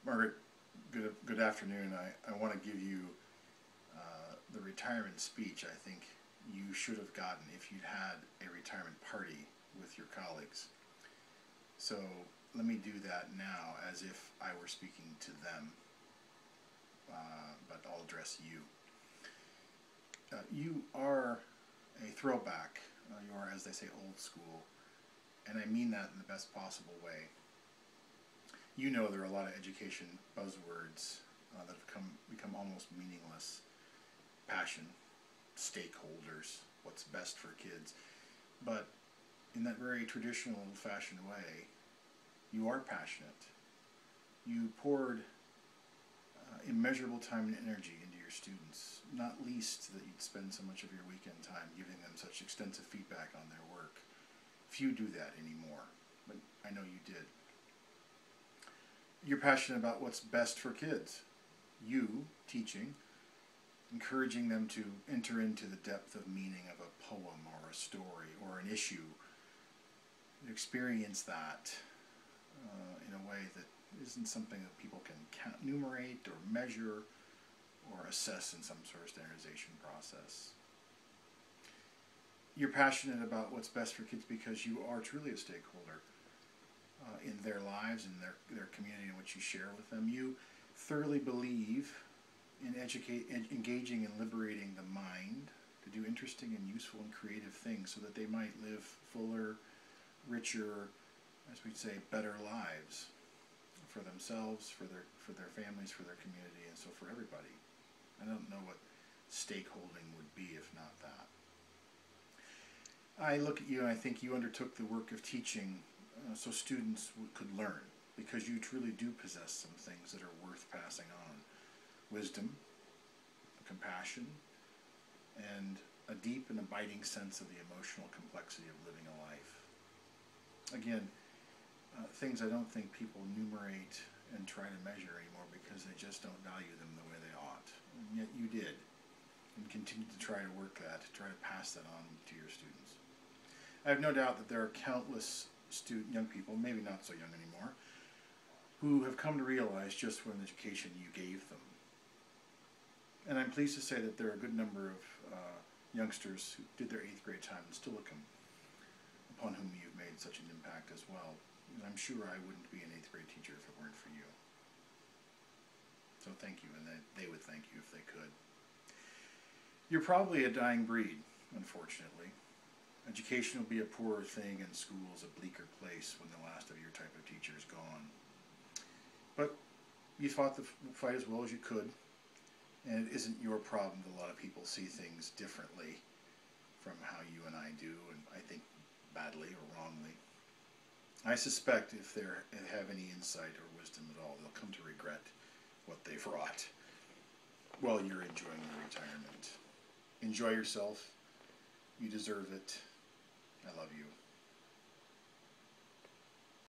Margaret, good afternoon. I want to give you the retirement speech I think you should have gotten if you'd had a retirement party with your colleagues. So let me do that now as if I were speaking to them, but I'll address you. You are a throwback. You are, as they say, old school, and I mean that in the best possible way. You know there are a lot of education buzzwords that have become almost meaningless. Passion, stakeholders, what's best for kids. But in that very traditional, old-fashioned way, you are passionate. You poured immeasurable time and energy into your students, not least that you'd spend so much of your weekend time giving them such extensive feedback on their work. Few do that anymore, but I know you did. You're passionate about what's best for kids. You, teaching, encouraging them to enter into the depth of meaning of a poem or a story or an issue, experience that in a way that isn't something that people can enumerate or measure or assess in some sort of standardization process. You're passionate about what's best for kids because you are truly a stakeholder in their lives and their community in which you share with them. You thoroughly believe in engaging and liberating the mind to do interesting and useful and creative things so that they might live fuller, richer, as we'd say, better lives for themselves, for their families, for their community, and so for everybody. I don't know what stakeholding would be if not that. I look at you and I think you undertook the work of teaching so students could learn, because you truly do possess some things that are worth passing on. Wisdom, compassion, and a deep and abiding sense of the emotional complexity of living a life. Again, things I don't think people enumerate and try to measure anymore because they just don't value them the way they ought. And yet you did, and continue to try to work that, to try to pass that on to your students. I have no doubt that there are countless young people, maybe not so young anymore, who have come to realize just what an education you gave them. And I'm pleased to say that there are a good number of youngsters who did their 8th grade time in Stillicum, upon whom you've made such an impact as well. And I'm sure I wouldn't be an 8th grade teacher if it weren't for you. So thank you, and they would thank you if they could. You're probably a dying breed, unfortunately. Education will be a poorer thing, and school's a bleaker place when the last of your type of teacher is gone. But you fought the fight as well as you could, and it isn't your problem that a lot of people see things differently from how you and I do, and I think badly or wrongly. I suspect if they have any insight or wisdom at all, they'll come to regret what they've wrought while you're enjoying your retirement. Enjoy yourself. You deserve it. I love you.